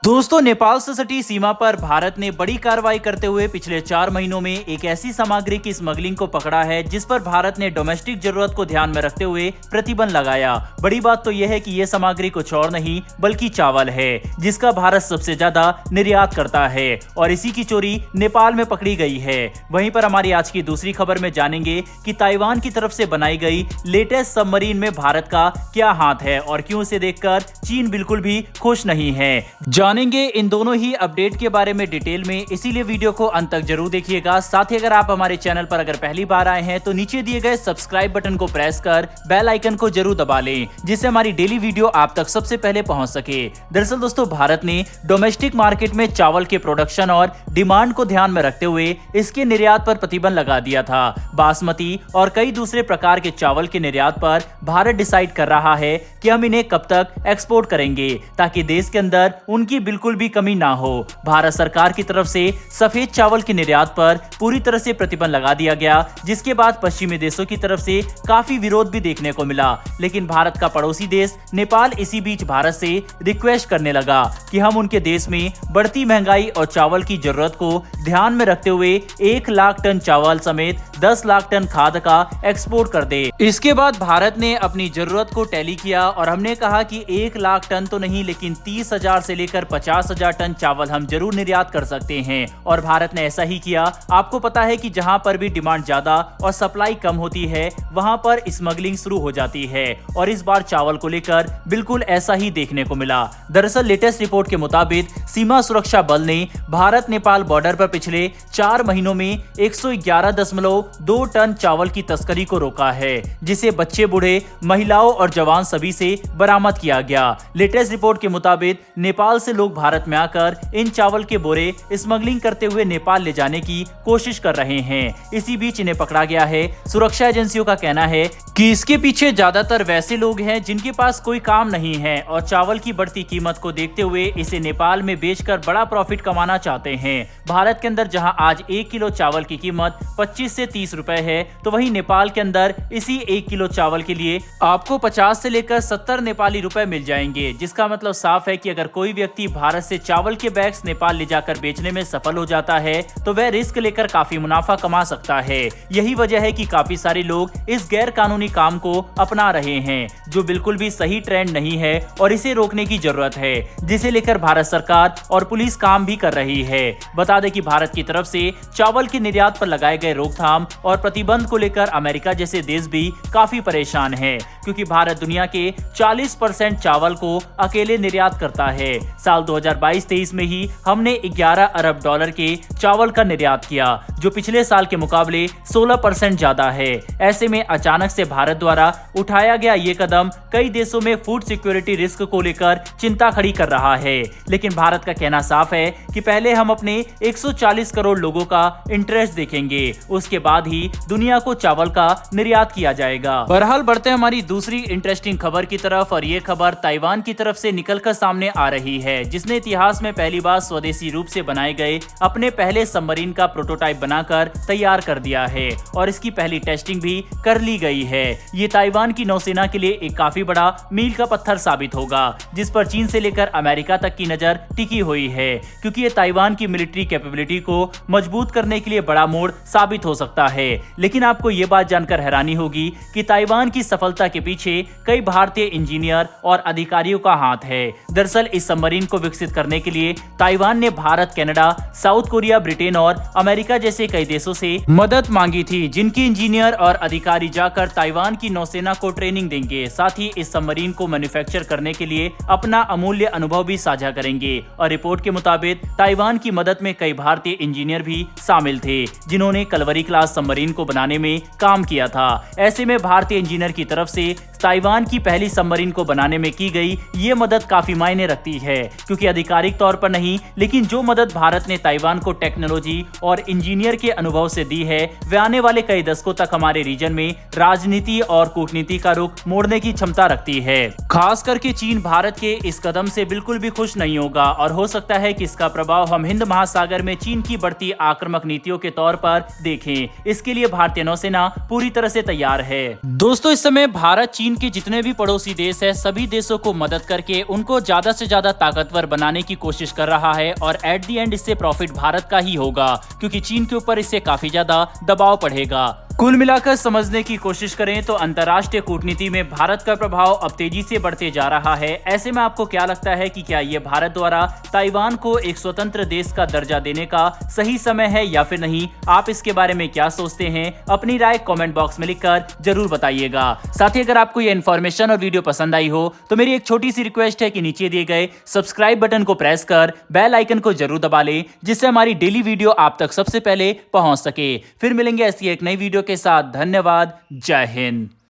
दोस्तों, नेपाल से सटी सीमा पर भारत ने बड़ी कार्रवाई करते हुए पिछले 4 महीनों में एक ऐसी सामग्री की स्मगलिंग को पकड़ा है जिस पर भारत ने डोमेस्टिक जरूरत को ध्यान में रखते हुए प्रतिबंध लगाया। बड़ी बात तो यह है कि यह सामग्री कुछ और नहीं बल्कि चावल है, जिसका भारत सबसे ज्यादा निर्यात करता है और इसी की चोरी नेपाल में पकड़ी गई है। वहीं पर हमारी आज की दूसरी खबर में जानेंगे कि ताइवान की तरफ से बनाई गई लेटेस्ट सबमरीन में भारत का क्या हाथ है और क्यों इसे देखकर चीन बिल्कुल भी खुश नहीं है। जानेंगे इन दोनों ही अपडेट के बारे में डिटेल में, इसीलिए वीडियो को अंत तक जरूर देखिएगा। साथ ही अगर आप हमारे चैनल पर अगर पहली बार आए हैं तो नीचे दिए गए सब्सक्राइब बटन को प्रेस कर बेल आइकन को जरूर दबा लें, जिससे हमारी डेली वीडियो आप तक सबसे पहले पहुंच सके। दरअसल दोस्तों, भारत ने डोमेस्टिक मार्केट में चावल के प्रोडक्शन और डिमांड को ध्यान में रखते हुए इसके निर्यात पर प्रतिबंध लगा दिया था। बासमती और कई दूसरे प्रकार के चावल के निर्यात पर भारत डिसाइड कर रहा है कि हम इन्हें कब तक एक्सपोर्ट करेंगे ताकि देश के अंदर उनकी बिल्कुल भी कमी ना हो। भारत सरकार की तरफ से सफेद चावल के निर्यात पर पूरी तरह से प्रतिबंध लगा दिया गया, जिसके बाद पश्चिमी देशों की तरफ से काफी विरोध भी देखने को मिला। लेकिन भारत का पड़ोसी देश नेपाल इसी बीच भारत से रिक्वेस्ट करने लगा कि हम उनके देश में बढ़ती महंगाई और चावल की जरूरत को ध्यान में रखते हुए 1 लाख टन चावल समेत 10 लाख टन खाद्य का एक्सपोर्ट कर दे। इसके बाद भारत ने अपनी जरूरत को टैली किया और हमने कहा कि 1 लाख टन तो नहीं, लेकिन 30,000 से लेकर 50,000 टन चावल हम जरूर निर्यात कर सकते हैं। और भारत ने ऐसा ही किया। आपको पता है कि जहां पर भी डिमांड ज्यादा और सप्लाई कम होती है वहां पर स्मगलिंग शुरू हो जाती है और इस बार चावल को लेकर बिल्कुल ऐसा ही देखने को मिला। दरअसल लेटेस्ट रिपोर्ट के मुताबिक सीमा सुरक्षा बल ने भारत नेपाल बॉर्डर पर पिछले 4 महीनों में 111.2 टन चावल की तस्करी को रोका है, जिसे बच्चे, बूढ़े, महिलाओं और जवान सभी से बरामद किया गया। लेटेस्ट रिपोर्ट के मुताबिक नेपाल से लोग भारत में आकर इन चावल के बोरे स्मगलिंग करते हुए नेपाल ले जाने की कोशिश कर रहे हैं। इसी बीच इन्हें पकड़ा गया है। सुरक्षा एजेंसियों का कहना है कि इसके पीछे ज्यादातर वैसे लोग हैं जिनके पास कोई काम नहीं है और चावल की बढ़ती कीमत को देखते हुए इसे नेपाल में बेचकर बड़ा प्रॉफिट कमाना चाहते हैं। भारत के अंदर जहां आज 1 किलो चावल की कीमत 25 से 30 रुपए है, तो वहीं नेपाल के अंदर इसी 1 किलो चावल के लिए आपको 50 से लेकर 70 नेपाली रुपए मिल जाएंगे। जिसका मतलब साफ है कि अगर कोई व्यक्ति भारत से चावल के बैग्स नेपाल ले जाकर बेचने में सफल हो जाता है तो वह रिस्क लेकर काफी मुनाफा कमा सकता है। यही वजह है कि काफी सारे लोग इस गैर कानूनी काम को अपना रहे हैं, जो बिल्कुल भी सही ट्रेंड नहीं है और इसे रोकने की जरूरत है, जिसे लेकर भारत सरकार और पुलिस काम भी कर रही है। बता दें कि भारत की तरफ से चावल के निर्यात पर लगाए गए रोकथाम और प्रतिबंध को लेकर अमेरिका जैसे देश भी काफी परेशान है, क्योंकि भारत दुनिया के 40% चावल को अकेले निर्यात करता है। साल 2022-23 में ही हमने 11 अरब डॉलर के चावल का निर्यात किया, जो पिछले साल के मुकाबले 16% ज्यादा है। ऐसे में अचानक से भारत द्वारा उठाया गया ये कदम कई देशों में फूड सिक्योरिटी रिस्क को लेकर चिंता खड़ी कर रहा है। लेकिन भारत का कहना साफ है कि पहले हम अपने 140 करोड़ लोगों का इंटरेस्ट देखेंगे, उसके बाद ही दुनिया को चावल का निर्यात किया जाएगा। बहरहाल बढ़ते हैं हमारी दूसरी इंटरेस्टिंग खबर की तरफ, और ये खबर ताइवान की तरफ से निकलकर सामने आ रही है, जिसने इतिहास में पहली बार स्वदेशी रूप से बनाए गए अपने पहले सबमरीन का प्रोटोटाइप बनाकर तैयार कर दिया है और इसकी पहली टेस्टिंग भी कर ली गई है। ये ताइवान की नौसेना के लिए एक काफी बड़ा मील का पत्थर साबित होगा, जिस पर चीन से लेकर अमेरिका तक की नजर टिकी हुई है, क्योंकि ये ताइवान की मिलिट्री कैपेबिलिटी को मजबूत करने के लिए बड़ा मोड़ साबित हो सकता है। लेकिन आपको ये बात जानकर हैरानी होगी कि ताइवान की सफलता के पीछे कई भारतीय इंजीनियर और अधिकारियों का हाथ है। दरअसल इस सबमरीन को विकसित करने के लिए ताइवान ने Bharat, Canada, south Korea, Britain और अमेरिका जैसे कई देशों से मदद मांगी थी, जिनकी इंजीनियर और अधिकारी जाकर ताइवान की नौसेना को ट्रेनिंग देंगे। साथ ही इस सबमरीन को मैन्युफैक्चर करने के लिए अपना अमूल्य अनुभव भी साझा करेंगे। और रिपोर्ट के मुताबिक ताइवान की मदद में कई भारतीय इंजीनियर भी शामिल थे, जिन्होंने कलवरी क्लास सबमरीन को बनाने में काम किया था। ऐसे में भारतीय इंजीनियर की तरफ से ताइवान की पहली सबमरीन को बनाने में की गई ये मदद काफी मायने रखती है, क्योंकि आधिकारिक तौर पर नहीं, लेकिन जो मदद भारत ने ताइवान को टेक्नोलॉजी और इंजीनियर के अनुभव से दी है, वे आने वाले कई दशकों तक हमारे रीजन में राजनीति और कूटनीति का रुख मोड़ने की क्षमता रखती है। खास करके चीन भारत के इस कदम से बिल्कुल भी खुश नहीं होगा और हो सकता है कि इसका प्रभाव हम हिंद महासागर में चीन की बढ़ती आक्रामक नीतियों के तौर पर देखें। इसके लिए भारतीय नौसेना पूरी तरह से तैयार है। दोस्तों, इस समय भारत चीन चीन के जितने भी पड़ोसी देश है सभी देशों को मदद करके उनको ज्यादा से ज्यादा ताकतवर बनाने की कोशिश कर रहा है और एट द एंड इससे प्रॉफिट भारत का ही होगा, क्योंकि चीन के ऊपर इससे काफी ज्यादा दबाव पड़ेगा। कुल मिलाकर समझने की कोशिश करें तो अंतर्राष्ट्रीय कूटनीति में भारत का प्रभाव अब तेजी से बढ़ते जा रहा है। ऐसे में आपको क्या लगता है कि क्या ये भारत द्वारा ताइवान को एक स्वतंत्र देश का दर्जा देने का सही समय है या फिर नहीं? आप इसके बारे में क्या सोचते हैं? अपनी राय कमेंट बॉक्स में लिखकर जरूर बताइएगा। साथ ही अगर आपको ये इन्फॉर्मेशन और वीडियो पसंद आई हो तो मेरी एक छोटी सी रिक्वेस्ट है कि नीचे दिए गए सब्सक्राइब बटन को प्रेस कर बेल आइकन को जरूर दबा लें, जिससे हमारी डेली वीडियो आप तक सबसे पहले पहुंच सके। फिर मिलेंगे ऐसी एक नई वीडियो के साथ। धन्यवाद। जय हिंद।